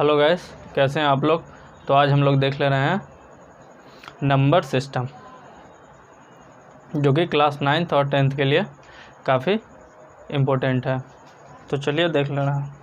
Hello guys, कैसे हैं आप लोग। तो आज हम लोग देख ले रहे हैं नंबर सिस्टम, जो कि क्लास 9th और 10th के लिए काफ़ी इम्पोर्टेंट है। तो चलिए देख ले रहे हैं।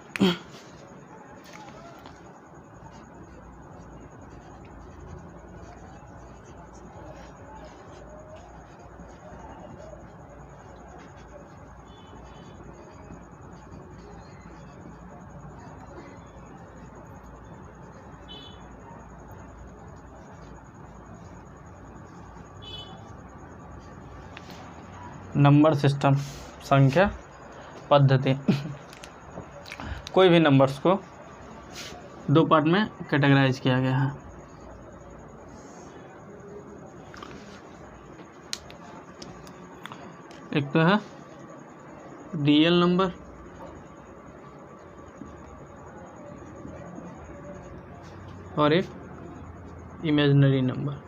नंबर सिस्टम, संख्या पद्धति। कोई भी नंबर्स को दो पार्ट में कैटेगराइज किया गया है। एक तो है रियल नंबर और एक इमेजिनरी नंबर।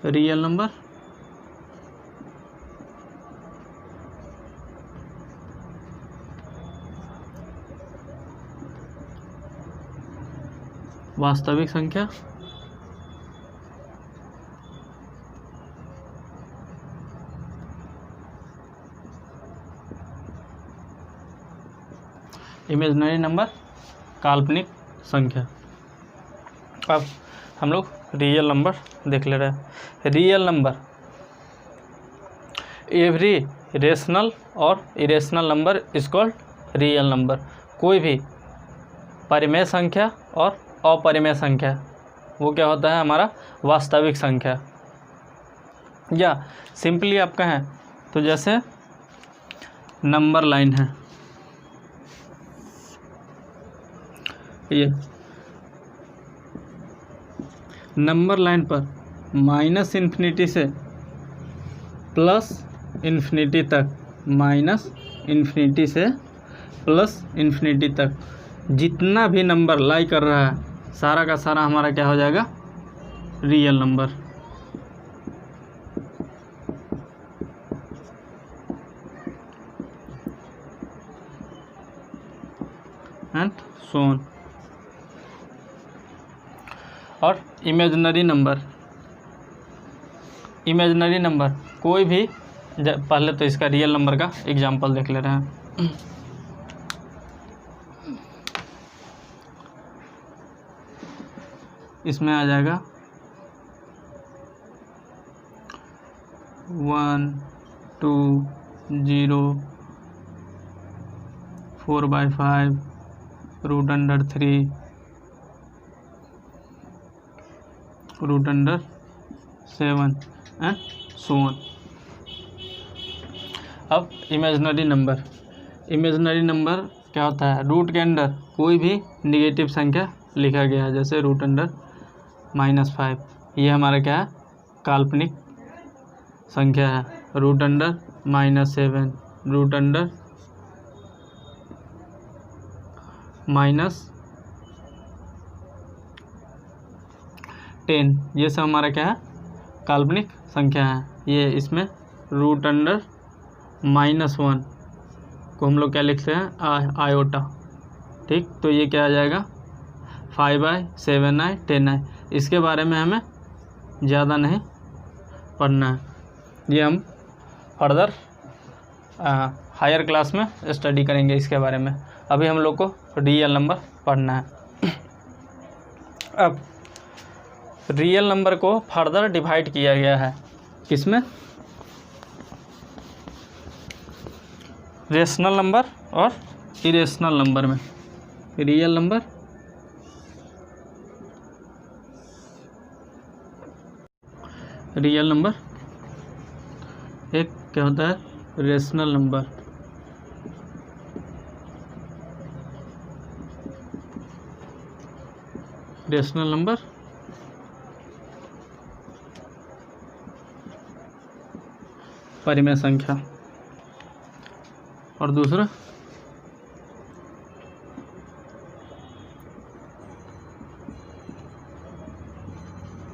रियल नंबर वास्तविक संख्या इमेजिनरी नंबर काल्पनिक संख्या। अब हम लोग रियल नंबर देख ले रहे हैं। रियल नंबर एवरी रेशनल और irrational number is called real number. कोई भी परिमेय संख्या और अपरिमेय संख्या वो क्या होता है, हमारा वास्तविक संख्या। या सिंपली आप कहें तो जैसे नंबर लाइन है, ये नंबर लाइन पर माइनस इन्फिनिटी से प्लस इन्फिनिटी तक, माइनस इन्फिनिटी से प्लस इन्फिनिटी तक जितना भी नंबर लाई कर रहा है सारा का सारा हमारा क्या हो जाएगा, real number. And so on. और इमेजिनरी नंबर, इमेजिनरी नंबर कोई भी, पहले तो इसका रियल नंबर का एग्जांपल देख ले रहे हैं। इसमें आ जाएगा 1 2 0 4/5 √3 √7 एंड सो ऑन। अब इमेजिनरी नंबर, इमेजिनरी नंबर क्या होता है, रूट के अंदर कोई भी निगेटिव संख्या लिखा गया है, जैसे √-5। ये हमारा क्या है, काल्पनिक संख्या है। √-7 √-10, ये सब हमारा क्या है, काल्पनिक संख्या है। ये इसमें √-1 को हम लोग क्या लिखते हैं, आयोटा। ठीक, तो ये क्या आ जाएगा, 5i 7i 10i। इसके बारे में हमें ज़्यादा नहीं पढ़ना है, ये हम फर्दर हायर क्लास में स्टडी करेंगे इसके बारे में। अभी हम लोग को रियल नंबर पढ़ना है। अब रियल नंबर को फर्दर डिवाइड किया गया है किसमें, रेशनल नंबर और इरेशनल नंबर में। रियल नंबर, रियल नंबर एक क्या होता है, रेशनल नंबर। रेशनल नंबर परिमेय संख्या, और दूसरा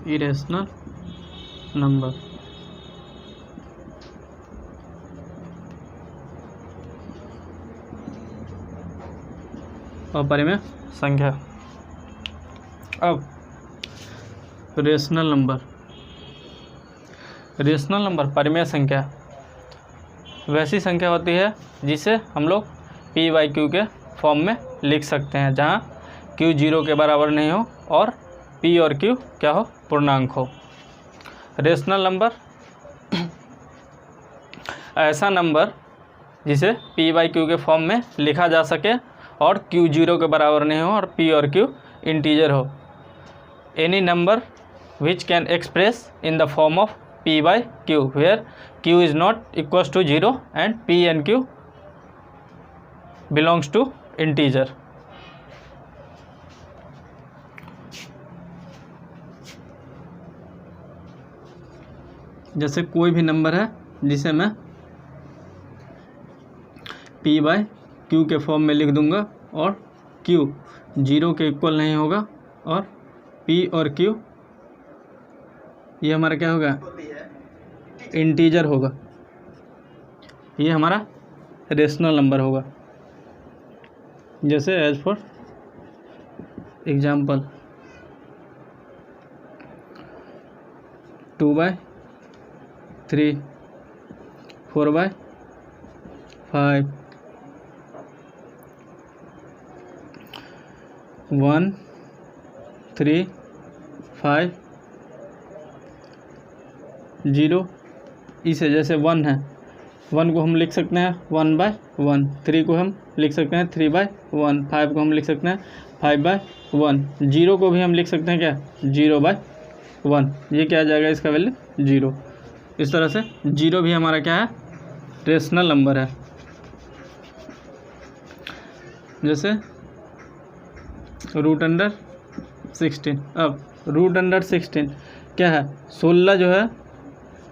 इरेशनल नंबर। और परिमेय संख्या। अब रेशनल नंबर, रेशनल नंबर परिमेय संख्या वैसी संख्या होती है जिसे हम लोग पी बाई क्यू के फॉर्म में लिख सकते हैं, जहाँ क्यू 0 के बराबर नहीं हो और पी और क्यू क्या हो, पूर्णांक हो। रेशनल नंबर ऐसा नंबर जिसे पी बाई क्यू के फॉर्म में लिखा जा सके और क्यू 0 के बराबर नहीं हो और पी और क्यू इंटीजर हो। Any number which can express in the form of p by q where q is not equals to 0 and p and q belongs to integer। जैसे कोई भी नंबर है जिसे मैं p by q के फॉर्म में लिख दूंगा और q 0 के इक्वल नहीं होगा और p और q ये हमारा क्या होगा, इंटीजर होगा, ये हमारा रेशनल नंबर होगा। जैसे एज फॉर एग्जाम्पल 2/3, 4/5, 1, 3, 5, 0। इसे जैसे 1 है, 1 को हम लिख सकते हैं 1/1, 3 को हम लिख सकते हैं 3/1, 5 को हम लिख सकते हैं 5/1, 0 को भी हम लिख सकते हैं क्या, 0/1। ये क्या आ जाएगा, इसका वैल्यू 0। इस तरह से 0 भी हमारा क्या है, रेशनल नंबर है। जैसे √16। अब √16 क्या है, 16 जो है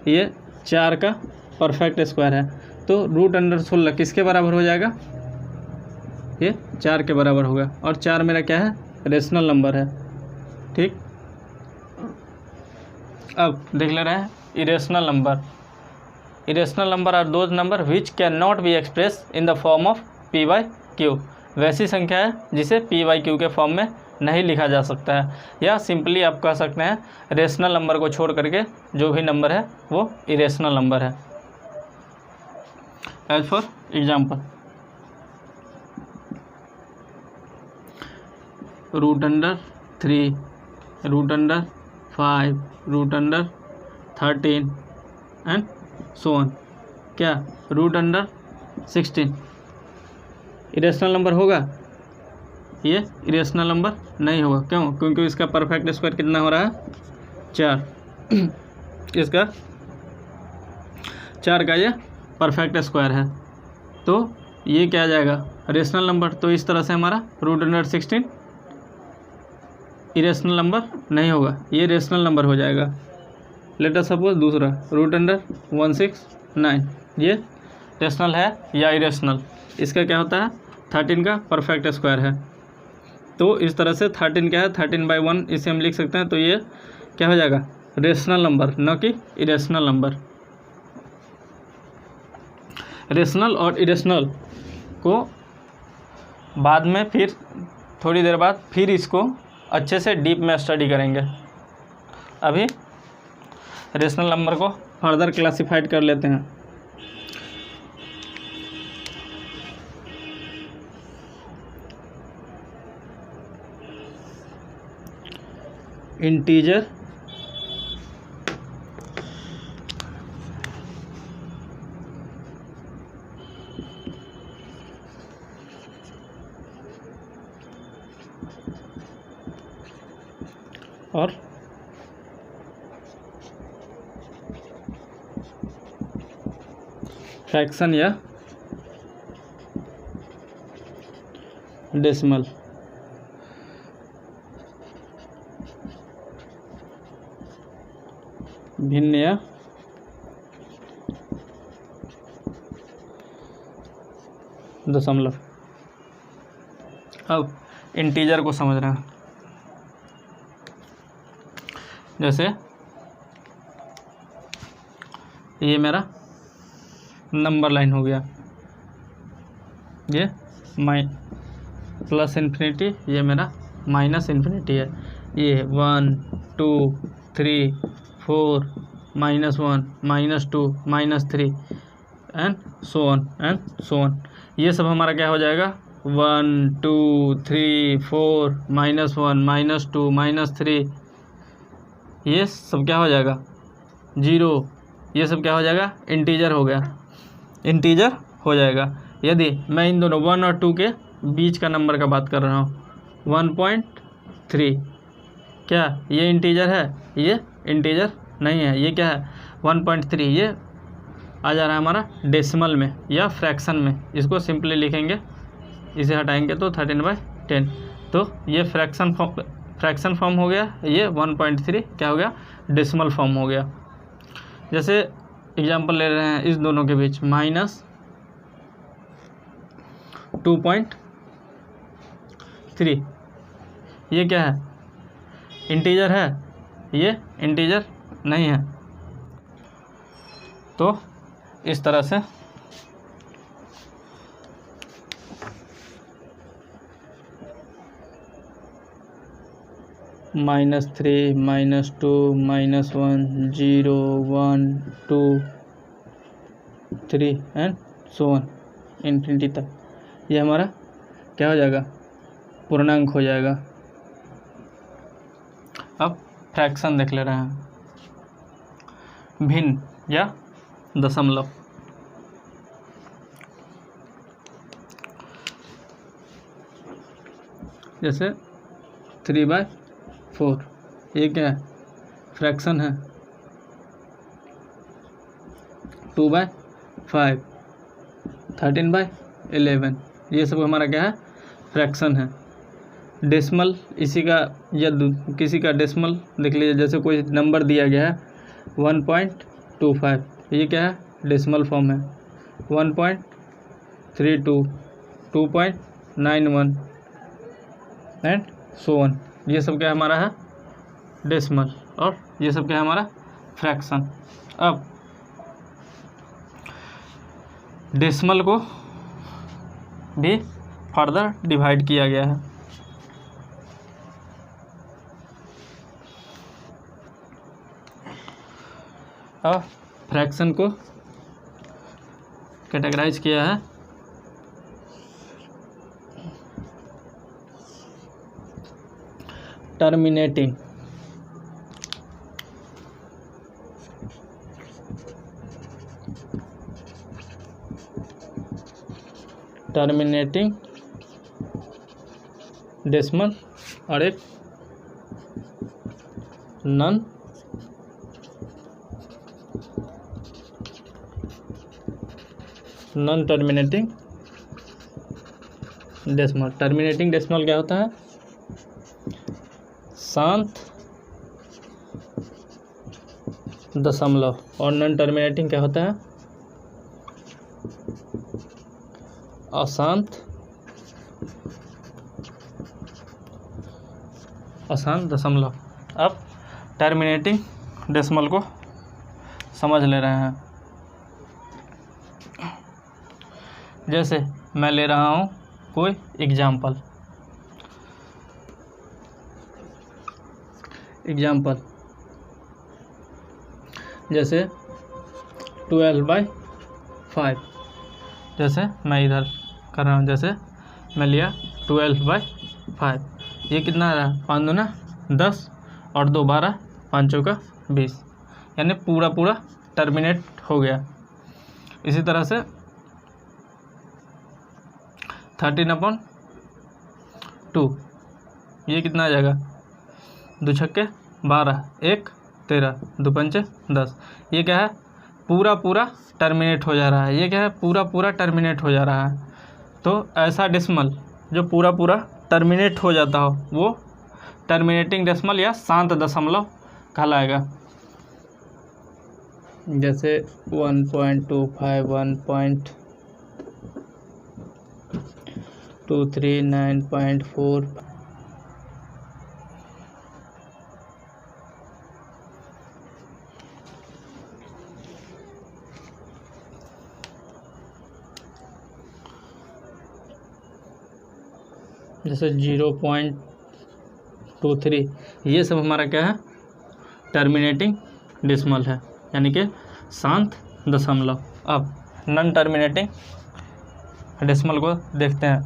ये 4 का परफेक्ट स्क्वायर है, तो √16 किसके बराबर हो जाएगा, ये 4 के बराबर होगा और 4 मेरा क्या है, रेशनल नंबर है। ठीक, अब देख ले रहे हैं irrational number. Irrational number are those numbers which can not be express in the form of p by Q. वैसी संख्या है जिसे p बाई क्यू के फॉर्म में नहीं लिखा जा सकता है, या सिंपली आप कह सकते हैं रेशनल नंबर को छोड़ करके जो भी नंबर है वो इरेशनल नंबर है। As for example √3, √5, √13 and so on. क्या √16 इरेशनल नंबर होगा, ये इरेशनल नंबर नहीं होगा। क्यों, क्योंकि इसका परफेक्ट स्क्वायर कितना हो रहा है, 4। इसका 4 का ये परफेक्ट स्क्वायर है, तो ये क्या आ जाएगा, रेशनल नंबर। तो इस तरह से हमारा √16 इरेशनल नंबर नहीं होगा, ये रेशनल नंबर हो जाएगा। लेट अस सपोज दूसरा √169, ये रेशनल है या इरेशनल। इसका क्या होता है, 13 का परफेक्ट स्क्वायर है, तो इस तरह से 13 क्या है, 13/1 इसे हम लिख सकते हैं। तो ये क्या हो जाएगा, रेशनल नंबर, न कि इरेशनल नंबर। रेशनल और इरेशनल को बाद में फिर थोड़ी देर बाद फिर इसको अच्छे से डीप में स्टडी करेंगे। अभी रेशनल नंबर को फर्दर क्लासिफाइड कर लेते हैं। इंटीजर, और फ्रैक्शन या डेसिमल। भिन्न या दशमलव। अब इंटीजर को समझ रहे हैं। जैसे ये मेरा नंबर लाइन हो गया, ये प्लस इन्फिनिटी, ये मेरा माइनस इन्फिनिटी है। ये 1 2 3 4 -1 -2 -3 एंड सो ऑन। ये सब हमारा क्या हो जाएगा, 1 2 3 4 -1 -2 -3, ये सब क्या हो जाएगा 0, ये सब क्या हो जाएगा इंटीजर हो जाएगा। यदि मैं इन दोनों 1 और 2 के बीच का नंबर का बात कर रहा हूँ, 1.3, क्या ये इंटीजर है? ये इंटीजर नहीं है। ये क्या है 1.3, ये आ जा रहा है हमारा डेसिमल में या फ्रैक्शन में। इसको सिंपली लिखेंगे, इसे हटाएंगे तो 13/10, तो ये फ्रैक्शन फॉर्म हो गया। ये 1.3 क्या हो गया, डेसिमल फॉर्म हो गया। जैसे एग्जांपल ले रहे हैं इस दोनों के बीच, -2.3, ये क्या है इंटीजर है? ये इंटीजर नहीं है। तो इस तरह से -3 -2 -1 0 1 2 3 एंड सो ऑन इन्फिनिटी तक, ये हमारा क्या हो जाएगा, पूर्णांक हो जाएगा। अब फ्रैक्शन देख ले रहे हैं, भिन्न या दशमलव। जैसे 3/4, ये क्या है फ्रैक्शन है। 2/5, 13/11, ये सब हमारा क्या है फ्रैक्शन है। डेसिमल इसी का या किसी का डेसिमल देख लीजिए, जैसे कोई नंबर दिया गया है 1.25, ये क्या है डेसिमल फॉर्म है। 1.32, 2.91 एंड सो ऑन, ये सब क्या हमारा है डेसिमल, और ये सब क्या है हमारा फ्रैक्शन। अब डेसिमल को भी फर्दर डिवाइड किया गया है। अब फ्रैक्शन को कैटेगराइज किया है टर्मिनेटिंग, डेसिमल और एक non terminating decimal. Terminating decimal क्या होता है, शांत दशमलव, और नॉन टर्मिनेटिंग क्या होता है अशांत दशमलव। अब टर्मिनेटिंग डेसिमल को समझ ले रहे हैं। जैसे मैं ले रहा हूँ कोई एग्जाम्पल, जैसे 12/5, जैसे मैं इधर कर रहा हूँ, जैसे मैं लिया 12/5, ये कितना रहा 5 दूना 10 और 2 12, 5 चौका 20, यानी पूरा टर्मिनेट हो गया। इसी तरह से 13/2, ये कितना आ जाएगा 2 छक्के 12, 1 13, 2 पंचे 10, ये क्या है पूरा टर्मिनेट हो जा रहा है। ये क्या है पूरा टर्मिनेट हो जा रहा है। तो ऐसा डेसिमल जो पूरा टर्मिनेट हो जाता हो वो टर्मिनेटिंग डेसिमल या शांत दशमलव कहलाएगा। जैसे 1.25, 1.239.4, जैसे 0.23, ये सब हमारा क्या है, टर्मिनेटिंग डेसिमल है, यानी कि शांत दशमलव। अब नॉन टर्मिनेटिंग डेसिमल को देखते हैं।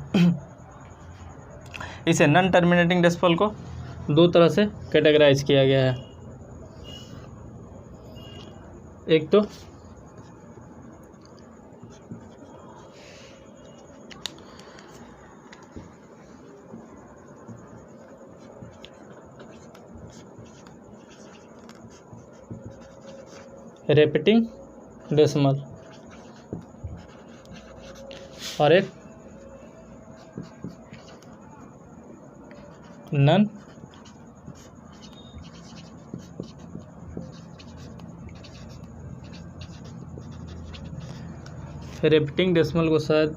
इसे नॉन टर्मिनेटिंग डेसिमल को दो तरह से कैटेगराइज किया गया है। एक तो रिपीटिंग डेसिमल और एक नॉन रिपीटिंग डेसिमल को शायद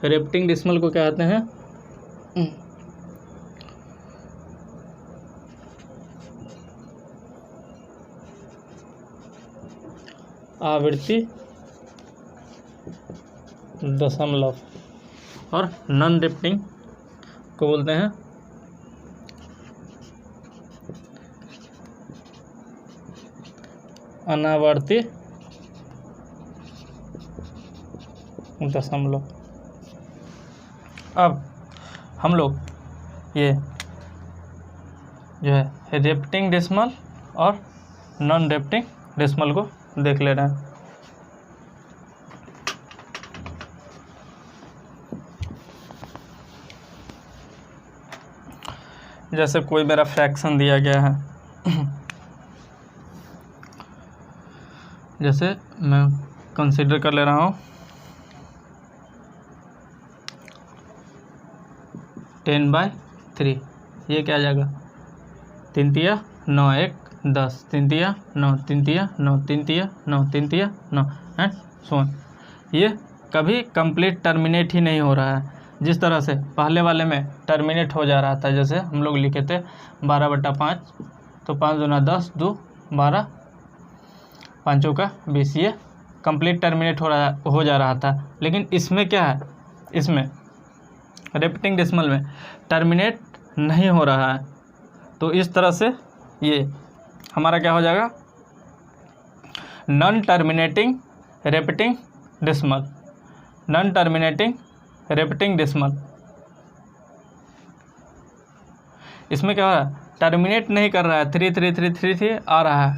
रिपीटिंग डेसिमल को क्या कहते हैं, आवृत्ति दशमलव, और नॉन रिपीटिंग को बोलते हैं अनावर्ती दशमलव। अब हम लोग ये जो है रिपीटिंग डेसिमल और नॉन रिपीटिंग डेसिमल को देख ले रहे हैं। जैसे कोई मेरा फ्रैक्शन दिया गया है, जैसे मैं कंसीडर कर ले रहा हूँ 10/3, ये क्या आ जाएगा, 3 तिया 9, 1 10, 3 तिया 9, 3 तिया 9, 3 तिया 9, 3 तिया 9 एंड सो ऑन। ये कभी कंप्लीट टर्मिनेट ही नहीं हो रहा है। जिस तरह से पहले वाले में टर्मिनेट हो जा रहा था, जैसे हम लोग लिखे थे 12/5, तो 5 दूना 10, 2 12, 5 का 20, ये कंप्लीट टर्मिनेट हो जा रहा था। लेकिन इसमें क्या है, इसमें रिपीटिंग डेसिमल में टर्मिनेट नहीं हो रहा है। तो इस तरह से ये हमारा क्या हो जाएगा, non terminating repeating decimal, non terminating repeating decimal. इसमें क्या हो रहा है, टर्मिनेट नहीं कर रहा है, 3 आ रहा है,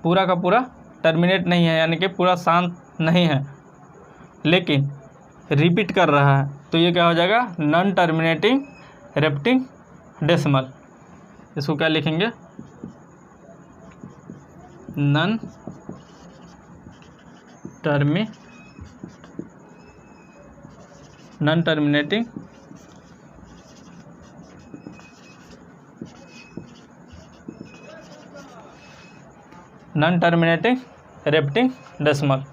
पूरा का पूरा टर्मिनेट नहीं है, यानी कि पूरा शांत नहीं है, लेकिन रिपीट कर रहा है। तो ये क्या हो जाएगा, नॉन टर्मिनेटिंग रिपीटिंग डेसिमल। इसको क्या लिखेंगे, नॉन टर्मिनेटिंग रिपीटिंग डेसिमल।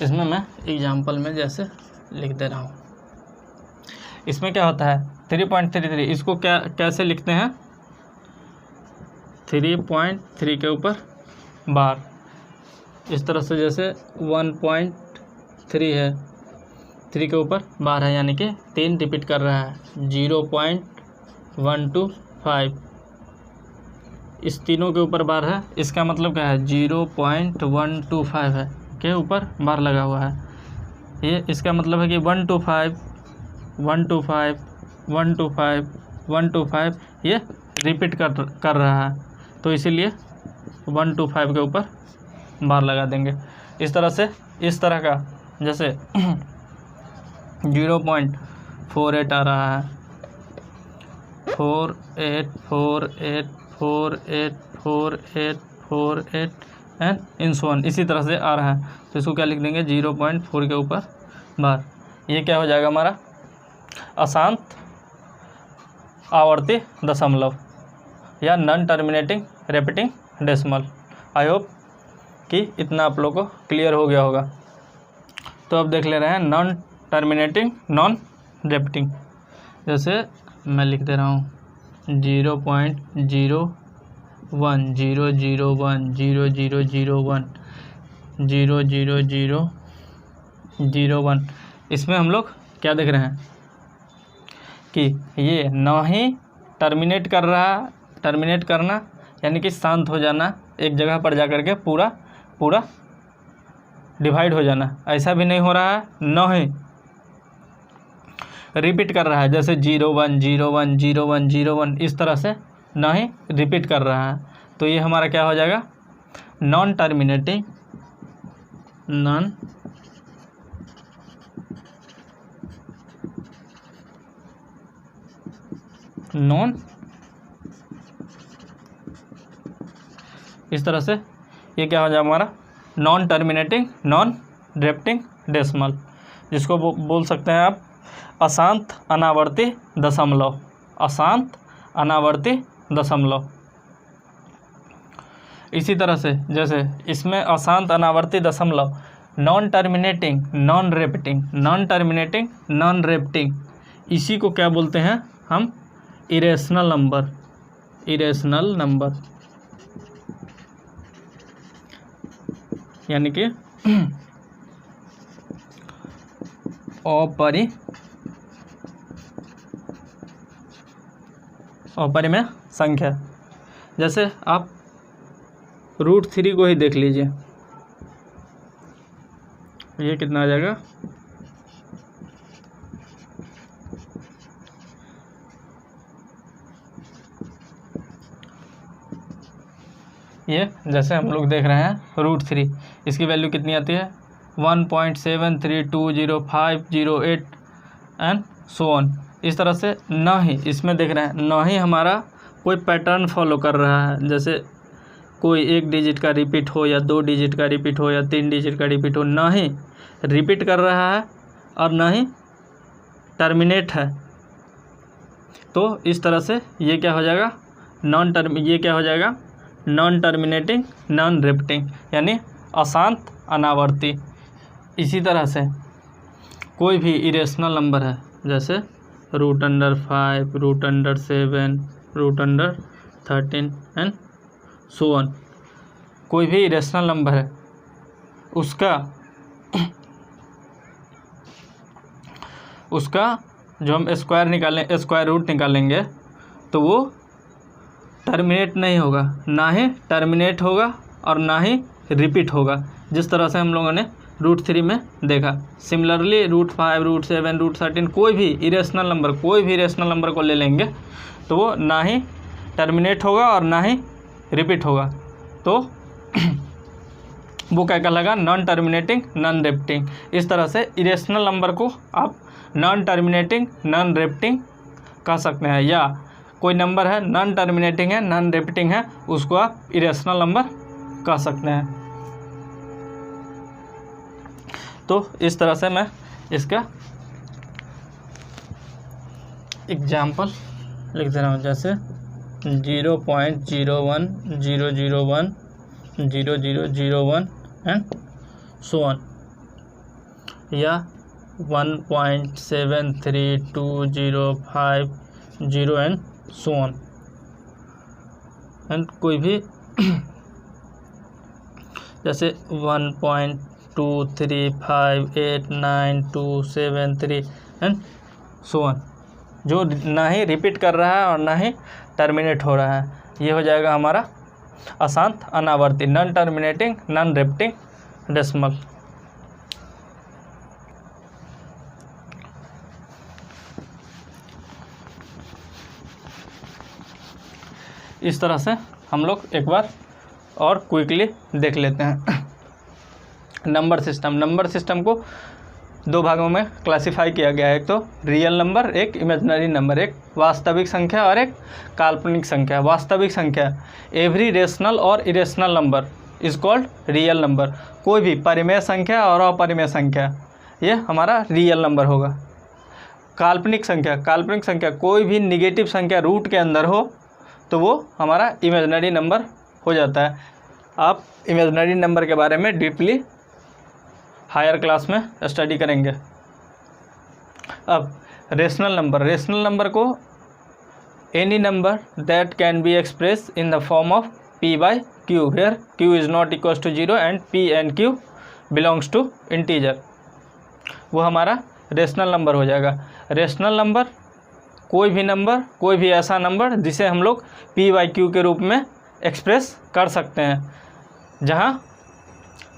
इसमें मैं एग्जांपल में जैसे लिख दे रहा हूँ। इसमें क्या होता है, 3.33, इसको क्या कैसे लिखते हैं, 3.3 के ऊपर बार, इस तरह से जैसे 1.3 है, 3 के ऊपर बार है, यानी कि 3 रिपीट कर रहा है, 0.125, इस तीनों के ऊपर बार है। इसका मतलब क्या है, 0.125 है के ऊपर बार लगा हुआ है। ये इसका मतलब है कि 125 125 125 125 ये रिपीट कर रहा है, तो इसीलिए 125 के ऊपर बार लगा देंगे। इस तरह से, इस तरह का जैसे 0.48 आ रहा है, 48 48 48 48 48 एंड इन सो ऑन, इसी तरह से आ रहा है। तो इसको क्या लिख देंगे, 0.4 के ऊपर बार। ये क्या हो जाएगा हमारा, अशांत आवर्ती दशमलव या non terminating repeating decimal. I hope कि इतना आप लोगों को क्लियर हो गया होगा। तो अब देख ले रहे हैं नॉन टर्मिनेटिंग नॉन रिपीटिंग। जैसे मैं लिख दे रहा हूँ 0.01 001 0001 00001। इसमें हम लोग क्या देख रहे हैं कि ये ना ही टर्मिनेट कर रहा, टर्मिनेट करना यानी कि शांत हो जाना, एक जगह पर जा कर के पूरा पूरा डिवाइड हो जाना, ऐसा भी नहीं हो रहा है, ना ही रिपीट कर रहा है जैसे 0 1 0 1 0 1 0 1 इस तरह से ना ही रिपीट कर रहा है। तो ये हमारा क्या हो जाएगा, नॉन टर्मिनेटिंग, नॉन इस तरह से ये क्या हो जाएगा हमारा non terminating non repeating decimal, जिसको बोल सकते हैं आप अशांत अनावर्ती दशमलव, अशांत अनावर्ती दशमलव। इसी तरह से जैसे इसमें अशांत अनावर्ती दशमलव, non terminating non repeating, non terminating non repeating, इसी को क्या बोलते हैं हम, इरेशनल नंबर, इरेशनल नंबर, यानी कि अपरिमेय संख्या। जैसे आप √3 को ही देख लीजिए, ये कितना आ जाएगा, ये जैसे हम लोग देख रहे हैं √3, इसकी वैल्यू कितनी आती है 1.73205008 एंड सो ऑन। इस तरह से ना ही इसमें देख रहे हैं ना ही हमारा कोई पैटर्न फॉलो कर रहा है, जैसे कोई 1 डिजिट का रिपीट हो या 2 डिजिट का रिपीट हो या 3 डिजिट का रिपीट हो, ना ही रिपीट कर रहा है और ना ही टर्मिनेट है। तो इस तरह से ये क्या हो जाएगा ये क्या हो जाएगा नॉन टर्मिनेटिंग नॉन रिपीटिंग, यानी अशांत अनावर्ती। इसी तरह से कोई भी इरेशनल नंबर है जैसे √5 √7 √13 एंड सो ऑन, कोई भी इरेशनल नंबर है उसका जो हम स्क्वायर रूट निकालेंगे तो वो टर्मिनेट नहीं होगा, ना ही टर्मिनेट होगा और ना ही रिपीट होगा, जिस तरह से हम लोगों ने √3 में देखा। सिमिलरली √5 √7 √13 कोई भी इरेशनल नंबर को ले लेंगे तो वो ना ही टर्मिनेट होगा और ना ही रिपीट होगा, तो वो क्या कहलाएगा नॉन टर्मिनेटिंग नॉन रिपीटिंग। इस तरह से इरेशनल नंबर को आप नॉन टर्मिनेटिंग नॉन रिपीटिंग कह सकते हैं, या कोई नंबर है नॉन टर्मिनेटिंग है नॉन रिपीटिंग है उसको आप इरेशनल नंबर कह सकते हैं। तो इस तरह से मैं इसका एग्जाम्पल लिख दे रहा हूँ, जैसे 0.010010001 एंड सो ऑन, या 1.73205 एंड सो ऑन, एंड कोई भी जैसे 1.235897273 एंड सो ऑन, जो ना ही रिपीट कर रहा है और ना ही टर्मिनेट हो रहा है। ये हो जाएगा हमारा अशांत अनावर्ती non terminating non repeating decimal. इस तरह से हम लोग एक बार और क्विकली देख लेते हैं नंबर सिस्टम को 2 भागों में क्लासिफाई किया गया है, एक तो रियल नंबर, एक इमेजिनरी नंबर, एक वास्तविक संख्या और एक काल्पनिक संख्या। वास्तविक संख्या एवरी रेशनल और irrational number is called real number, कोई भी परिमेय संख्या और अपरिमेय संख्या ये हमारा रियल नंबर होगा। काल्पनिक संख्या कोई भी निगेटिव संख्या रूट के अंदर हो तो वो हमारा इमेजिनरी नंबर हो जाता है। आप इमेजिनरी नंबर के बारे में डीपली हायर क्लास में स्टडी करेंगे। अब रेशनल नंबर को any number that can be express in the form of p/q where q is not equals to 0 and p and q belongs to integer, वो हमारा rational number हो जाएगा। Rational number कोई भी ऐसा नंबर जिसे हम लोग पी बाई क्यू के रूप में एक्सप्रेस कर सकते हैं, जहाँ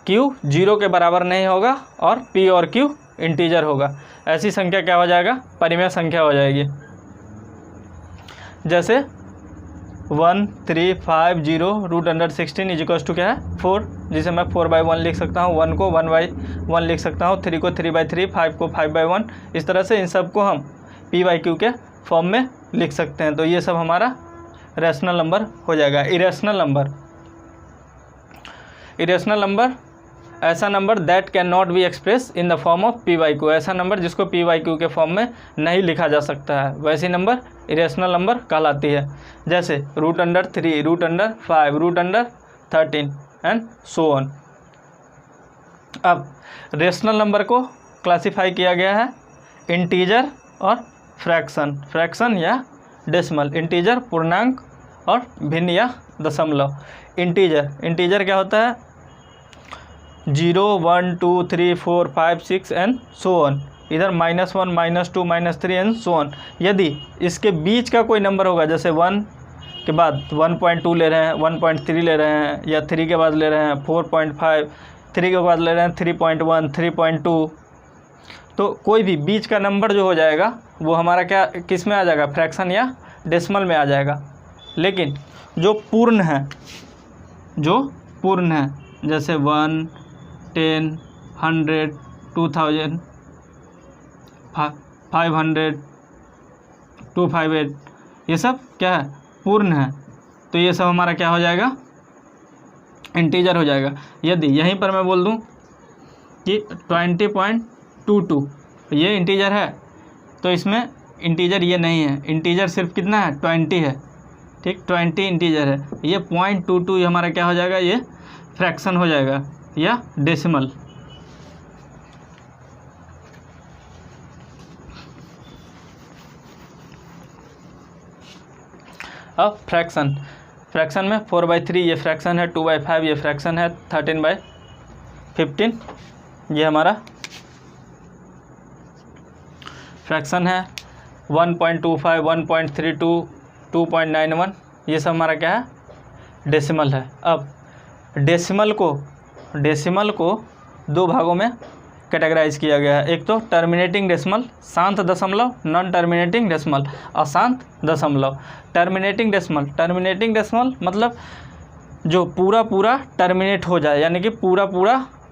क्यू 0 के बराबर नहीं होगा और पी और क्यू इंटीजर होगा। ऐसी संख्या क्या हो जाएगा? परिमेय संख्या हो जाएगी। जैसे 1 3 5 0 √16 इज इक्वल्स टू क्या है? 4, जिसे मैं 4/1 लिख सकता हूँ, 1 को 1/1 लिख सकता हूँ, 3 को 3/3, 5 को 5/1। इस तरह से इन सब को हम पी बाई क्यू के फॉर्म में लिख सकते हैं। तो ये सब हमारा रैशनल नंबर हो जाएगा। इरेशनल नंबर ऐसा number that can not be express in the form of P by Q, ऐसा नंबर जिसको पी बाई क्यू के फॉर्म में नहीं लिखा जा सकता है, वैसी नंबर इरेशनल नंबर कहलाती है। जैसे √3, √5, √13 एंड सो ऑन। अब रेशनल नंबर को क्लासिफाई किया गया है इंटीजर और फ्रैक्शन या डेसिमल। इंटीजर पूर्णांक और भिन्न या दशमलव। इंटीजर क्या होता है? 0 1 2 3 4 5 6 एंड सो ऑन। इधर -1 -2 -3 एंड सो ऑन। यदि इसके बीच का कोई नंबर होगा, जैसे 1 के बाद 1.2 ले रहे हैं, 1.3 ले रहे हैं, या 3 के बाद ले रहे हैं 4.5, 3 के बाद ले रहे हैं 3.1, 3.2, तो कोई भी बीच का नंबर जो हो जाएगा वो हमारा क्या किस में आ जाएगा? फ्रैक्शन या डेसिमल में आ जाएगा। लेकिन जो पूर्ण है जैसे 1 10 100 2000 500 258, ये सब क्या है? पूर्ण है। तो ये सब हमारा क्या हो जाएगा? इंटीजर हो जाएगा। यदि यहीं पर मैं बोल दूं कि 20.22 ये इंटीजर है, तो इसमें इंटीजर ये नहीं है, इंटीजर सिर्फ कितना है? 20 है। ठीक, 20 इंटीजर है। ये 0.22 हमारा क्या हो जाएगा? ये फ्रैक्शन हो जाएगा या डेसिमल। अब फ्रैक्शन में 4/3 ये फ्रैक्शन है, 2/5 ये फ्रैक्शन है, 13/15 ये हमारा फ्रैक्शन है, 1.25 1.32 2.91 ये सब हमारा क्या है? डेसिमल है। अब डेसिमल को दो भागों में कैटेगराइज किया गया है। एक तो टर्मिनेटिंग डेसिमल, शांत दशमलव, नॉन टर्मिनेटिंग डेसिमल, अशांत दशमलव। टर्मिनेटिंग डेसिमल मतलब जो पूरा टर्मिनेट हो जाए, यानी कि पूरा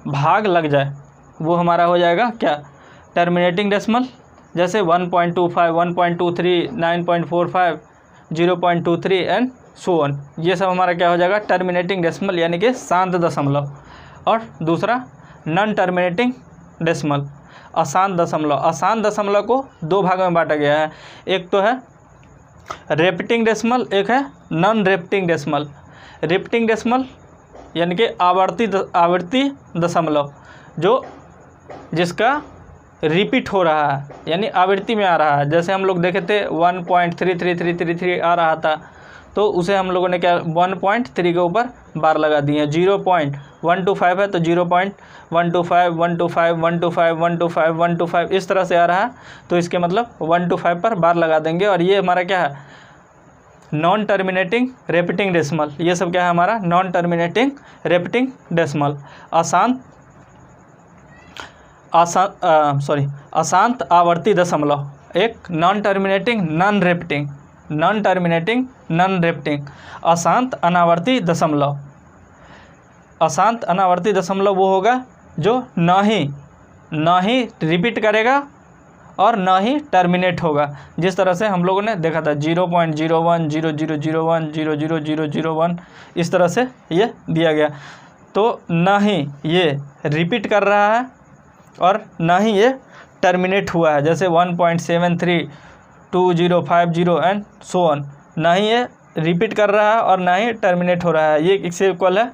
भाग लग जाए, वो हमारा हो जाएगा क्या? Terminating decimal. जैसे 1.25 1.23 9.45 0.23 एंड सो ऑन, ये सब हमारा क्या हो जाएगा? टर्मिनेटिंग डेसिमल यानी कि शांत दशमलव। और दूसरा नॉन टर्मिनेटिंग डेसिमल, अशांत दशमलव। अशांत दशमलव को दो भागों में बांटा गया है, एक तो है रेपिटिंग डेसिमल, एक है नॉन रेपिटिंग डेसिमल। रेपिटिंग डेसिमल यानी कि आवर्ती दशमलव, जो जिसका रिपीट हो रहा है, यानी आवृत्ति में आ रहा है। जैसे हम लोग देखे थे 1.33333 आ रहा था, तो उसे हम लोगों ने क्या 1.3 के ऊपर बार लगा दिए हैं। 0.125 है तो 0.125 125 125 125 125 इस तरह से आ रहा है, तो इसके मतलब 125 पर बार लगा देंगे। और ये हमारा क्या है? Non terminating repeating decimal. ये सब क्या है हमारा? Non terminating repeating decimal. अशांत आवर्ती दशमलव। एक नॉन टर्मिनेटिंग नॉन रेपिटिंग, अशांत अनावर्ती दशमलव। अशांत अनावर्ती दशमलव वो होगा जो ना ही रिपीट करेगा और ना ही टर्मिनेट होगा। जिस तरह से हम लोगों ने देखा था 0.01 0001 00001 इस तरह से ये दिया गया। तो ना ही ये रिपीट कर रहा है और ना ही ये टर्मिनेट हुआ है। जैसे 1.73 2050 एंड सो ऑन, ना ही ये रिपीट कर रहा है और ना ही टर्मिनेट हो रहा है। ये किससे इक्वल है?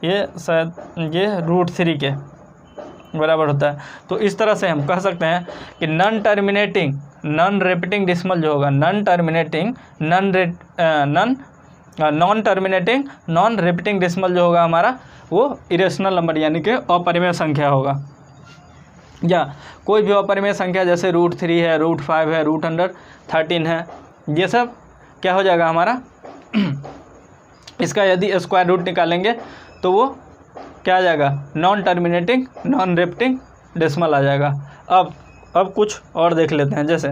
ये शायद ये √3 के बराबर होता है। तो इस तरह से हम कह सकते हैं कि नॉन टर्मिनेटिंग नॉन रेपिटिंग डेसिमल जो होगा, नॉन टर्मिनेटिंग नॉन रेपिटिंग डेसिमल जो होगा हमारा, वो इरेशनल नंबर यानी कि अपरिमेय संख्या होगा। या कोई भी अपरिमेय संख्या जैसे √3 है, √5 है, √113 है, ये सब क्या हो जाएगा हमारा इसका यदि स्क्वायर रूट निकालेंगे तो वो क्या आ जाएगा, non terminating non repeating decimal आ जाएगा। अब कुछ और देख लेते हैं। जैसे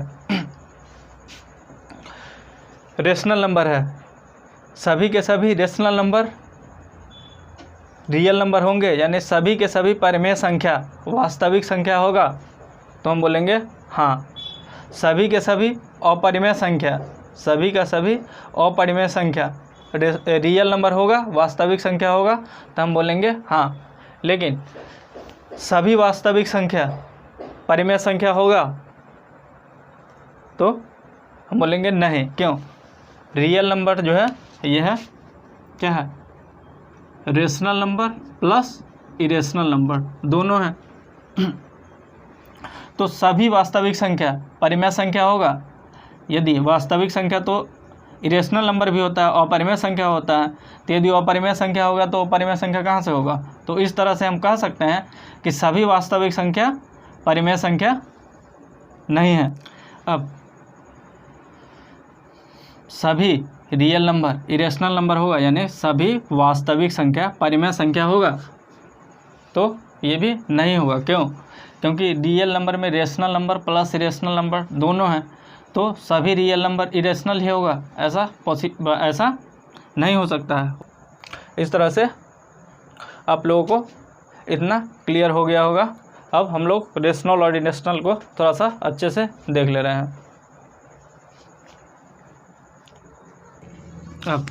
रेशनल नंबर है, सभी के सभी रेशनल नंबर रियल नंबर होंगे, यानी सभी के सभी परिमेय संख्या वास्तविक संख्या होगा, तो हम बोलेंगे हाँ। सभी के सभी अपरिमेय संख्या, सभी का सभी अपरिमेय संख्या रियल नंबर होगा, वास्तविक संख्या होगा, तो हम बोलेंगे हाँ। लेकिन सभी वास्तविक संख्या परिमेय संख्या होगा तो हम बोलेंगे नहीं। क्यों? रियल नंबर जो है ये है क्या है, rational number plus irrational number दोनों हैं। तो सभी वास्तविक संख्या परिमेय संख्या होगा। यदि वास्तविक संख्या तो इरेशनल नंबर भी होता है, अपरिमेय संख्या होता है, तो यदि अपरिमेय संख्या होगा तो अपरिमेय संख्या कहाँ से होगा? तो इस तरह से हम कह सकते हैं कि सभी वास्तविक संख्या परिमेय संख्या नहीं है। अब सभी रियल नंबर इरेशनल नंबर होगा, यानी सभी वास्तविक संख्या परिमेय संख्या होगा, तो ये भी नहीं होगा। क्यों? क्योंकि रियल नंबर में rational number plus irrational number दोनों हैं, तो सभी रियल नंबर इरेशनल ही होगा, ऐसा नहीं हो सकता है। इस तरह से आप लोगों को इतना क्लियर हो गया होगा। अब हम लोग रेशनल और इरेशनल को थोड़ा सा अच्छे से देख ले रहे हैं। अब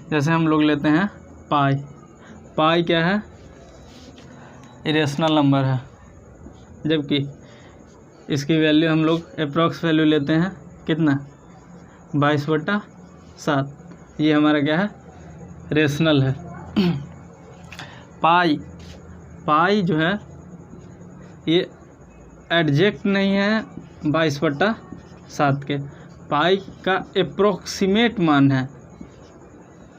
जैसे हम लोग लेते हैं पाई क्या है, इरेशनल नंबर है, जबकि इसकी वैल्यू हम लोग अप्रॉक्स वैल्यू लेते हैं कितना, 22/7। ये हमारा क्या है, रेशनल है। पाई जो है ये एग्जैक्ट नहीं है 22/7 के, पाई का अप्रोक्सीमेट मान है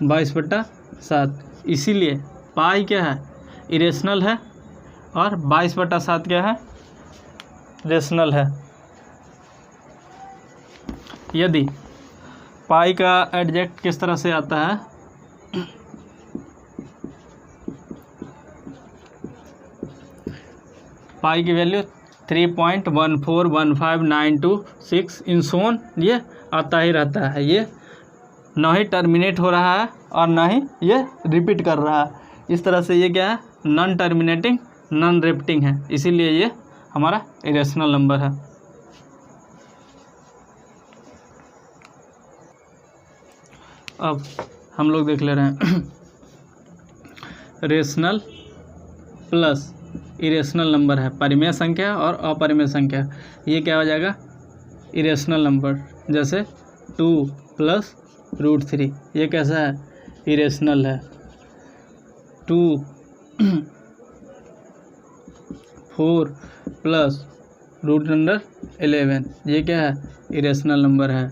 22/7, इसीलिए पाई क्या है, इरेशनल है, और 22/7 क्या है, रेशनल है। यदि पाई का एग्जैक्ट किस तरह से आता है, पाई की वैल्यू 3.1415926 इंसोन ये आता ही रहता है। ये ना ही टर्मिनेट हो रहा है और ना ही ये रिपीट कर रहा है। इस तरह से ये क्या है, नॉन टर्मिनेटिंग नॉन रिपीटिंग है, इसीलिए ये हमारा इरेशनल नंबर है। अब हम लोग देख ले रहे हैं रेशनल प्लस इरेशनल नंबर है, परिमेय संख्या और अपरिमेय संख्या, ये क्या हो जाएगा, इरेशनल नंबर। जैसे 2 + √3, ये कैसा है, इरेशनल है। 2 4 + √11, ये क्या है, इरेशनल नंबर है।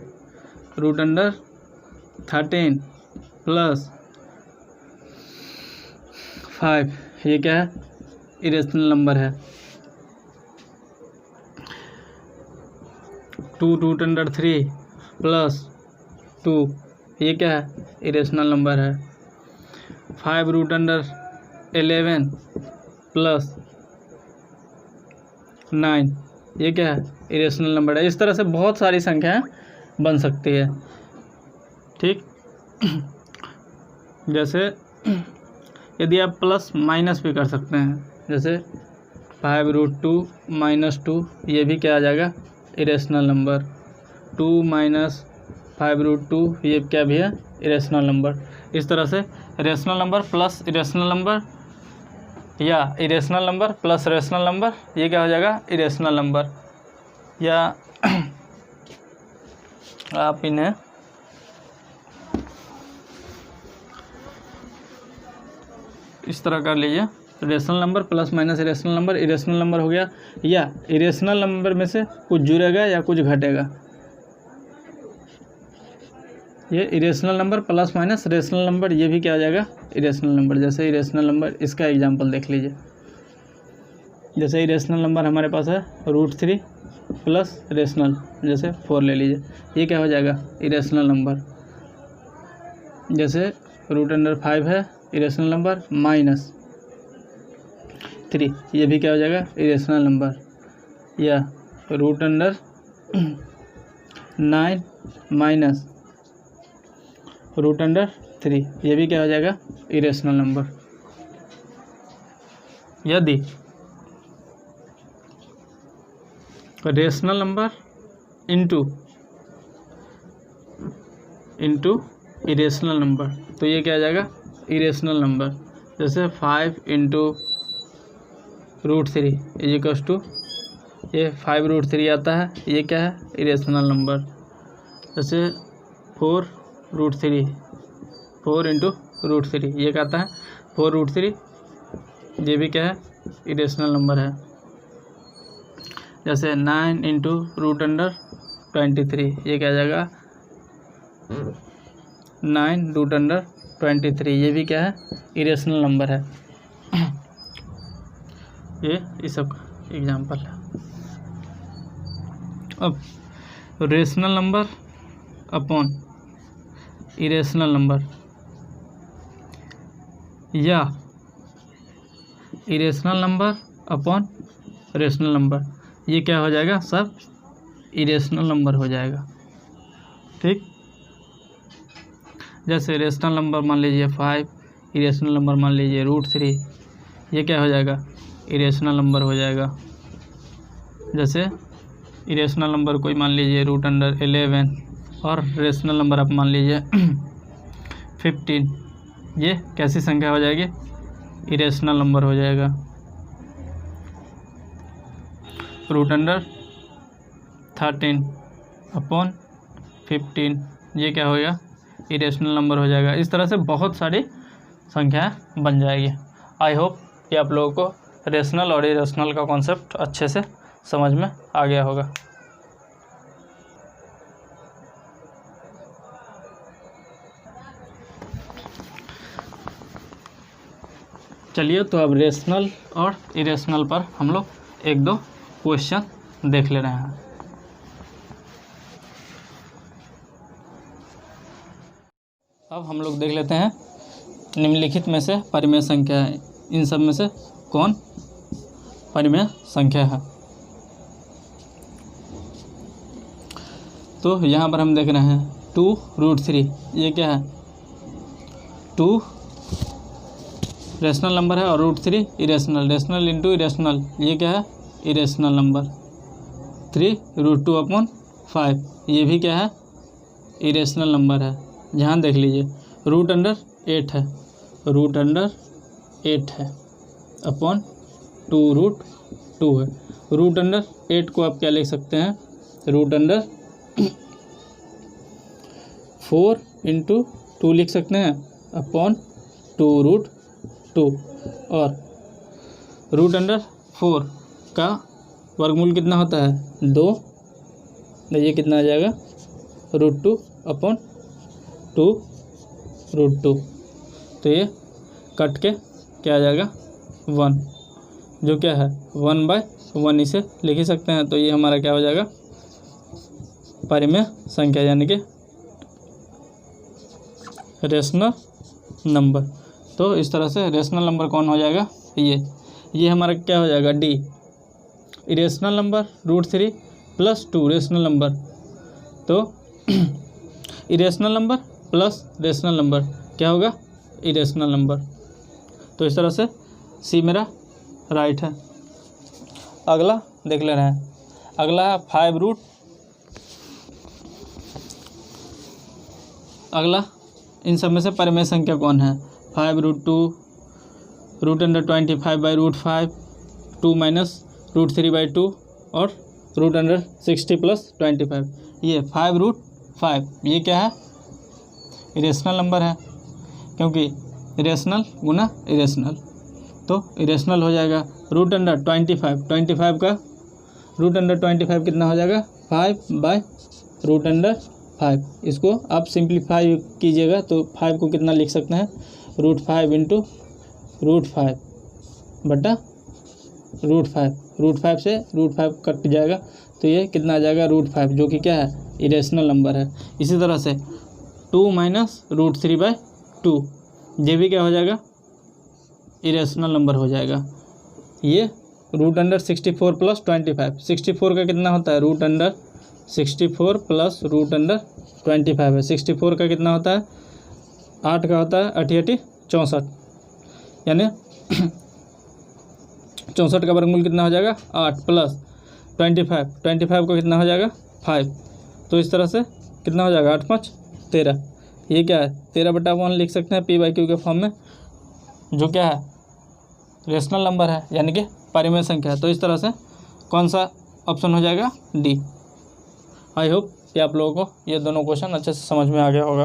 √13 + 5, ये क्या है, इरेशनल नंबर है। 2 √3 + 2, ये क्या है, इरेशनल नंबर है। 5 √11 + 9, ये क्या है, इरेशनल नंबर है। इस तरह से बहुत सारी संख्याएं बन सकती है। ठीक, जैसे यदि आप प्लस माइनस भी कर सकते हैं, जैसे 5 √2 - 2, ये भी क्या आ जाएगा, इरेशनल नंबर। 2 - 5 √2, ये क्या भी है, इरेशनल नंबर। इस तरह से rational number plus irrational number या irrational number plus rational number, ये क्या हो जाएगा, इरेशनल नंबर। या आप इन्हें इस तरह कर लीजिए, rational number plus minus irrational number हो गया, या इरेशनल नंबर में से कुछ जुड़ेगा या कुछ घटेगा। ये irrational number plus minus rational number, ये भी क्या आ जाएगा, इरेशनल नंबर। जैसे इरेशनल नंबर, इसका एग्जांपल देख लीजिए। जैसे इरेशनल नंबर हमारे पास है √3 प्लस रेशनल, जैसे 4 ले लीजिए, ये क्या हो जाएगा इरेशनल नंबर। जैसे √5 है इरेशनल नंबर -3, ये भी क्या हो जाएगा इरेशनल नंबर। या √9 माइनस √3, ये भी क्या हो जाएगा इरेशनल नंबर। यदि rational number into irrational number, तो ये क्या आ जाएगा इरेशनल नंबर। जैसे 5 × √3 इजिकल्स टू, ये 5√3 आता है, ये क्या है इरेशनल नंबर। जैसे 4 √3 ये क्या आता है 4√3, ये भी क्या है इरेशनल नंबर है। जैसे 9 × √23, ये क्या आ जाएगा 9√23, ये भी क्या है इरेशनल नंबर है। ये इस सब एग्जाम्पल है। अब rational number upon irrational number या irrational number upon rational number, ये क्या हो जाएगा सब इरेशनल नंबर हो जाएगा। ठीक, जैसे रेशनल नंबर मान लीजिए 5, इरेशनल नंबर मान लीजिए √3, ये क्या हो जाएगा इरेशनल नंबर हो जाएगा। जैसे इरेशनल नंबर कोई मान लीजिए √11 और रेशनल नंबर आप मान लीजिए 15, ये कैसी संख्या हो जाएगी इरेशनल नंबर हो जाएगा। √13 अपॉन 15, ये क्या होगा इरेशनल नंबर हो जाएगा। इस तरह से बहुत सारी संख्याएं बन जाएगी। आई होप कि आप लोगों को रेशनल और इरेशनल का कॉन्सेप्ट अच्छे से समझ में आ गया होगा। चलिए, तो अब रेशनल और इरेशनल पर हम लोग 1-2 क्वेश्चन देख ले रहे हैं। अब हम लोग देख लेते हैं निम्नलिखित में से परिमेय संख्या है, इन सब में से कौन परिमेय संख्या है। तो यहाँ पर हम देख रहे हैं 2√3, ये क्या है 2 रेशनल नंबर है और √3 इरेशनल, रेशनल इंटू इरेशनल, ये क्या है इरेशनल नंबर। 3√2/5, ये भी क्या है इरेशनल नंबर है। यहाँ देख लीजिए √8 है, √8 है अपॉन 2√2 है। √8 को आप क्या लिख सकते हैं √4 × 2 लिख सकते हैं अपॉन 2√2, और √4 का वर्गमूल कितना होता है 2, ये कितना आ जाएगा √2 अपॉन 2√2, तो ये कट के क्या आ जाएगा 1, जो क्या है 1/1 इसे लिख ही सकते हैं। तो ये हमारा क्या हो जाएगा परिमेय संख्या, यानी कि रेशनल नंबर। तो इस तरह से रेशनल नंबर कौन हो जाएगा ये हमारा क्या हो जाएगा D. Irrational number √3 plus 2 rational number, तो irrational number plus rational number क्या होगा इरेशनल नंबर। तो इस तरह से सी मेरा राइट है। अगला देख ले रहे हैं, अगला है 5 अगला इन सब में से परिमेय संख्या कौन है 5√2, √25/5, 2 - √3/2 और √60 + 25। ये 5√5 ये क्या है इरेशनल नंबर है, क्योंकि इरेशनल गुना इरेशनल, तो इरेशनल हो जाएगा। √25 का √25 कितना हो जाएगा 5/√5। इसको आप सिंप्लीफाई कीजिएगा तो 5 को कितना लिख सकते हैं √5 × √5 बटा रूट फाइव से रूट फाइव कट जाएगा तो ये कितना आ जाएगा √5, जो कि क्या है इरेशनल नंबर है। इसी तरह से 2 माइनस √3/2 ये भी क्या हो जाएगा इरेशनल नंबर हो जाएगा। ये √64 + 25, 64 का कितना होता है √64 + √25 है। 64 का कितना होता है 8 का होता है 8 × 64, यानी 64 का वर्गमूल कितना हो जाएगा 8 + 25 को कितना हो जाएगा 5। तो इस तरह से कितना हो जाएगा 8 × 5 = 13। ये क्या है 13/1 लिख सकते हैं p/q के फॉर्म में, जो क्या है रेशनल नंबर है यानी कि परिमेय संख्या है। तो इस तरह से कौन सा ऑप्शन हो जाएगा डी। आई होप कि आप लोगों को ये दोनों क्वेश्चन अच्छे से समझ में आ गया होगा।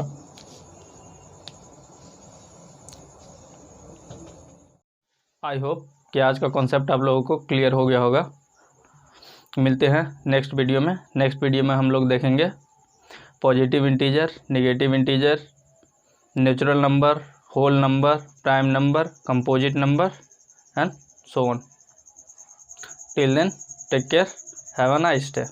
आई होप कि आज का कॉन्सेप्ट आप लोगों को क्लियर हो गया होगा। मिलते हैं नेक्स्ट वीडियो में। नेक्स्ट वीडियो में हम लोग देखेंगे positive integer, negative integer, natural number, whole number, prime number, composite number and so on. Till then, take care. Have a nice day.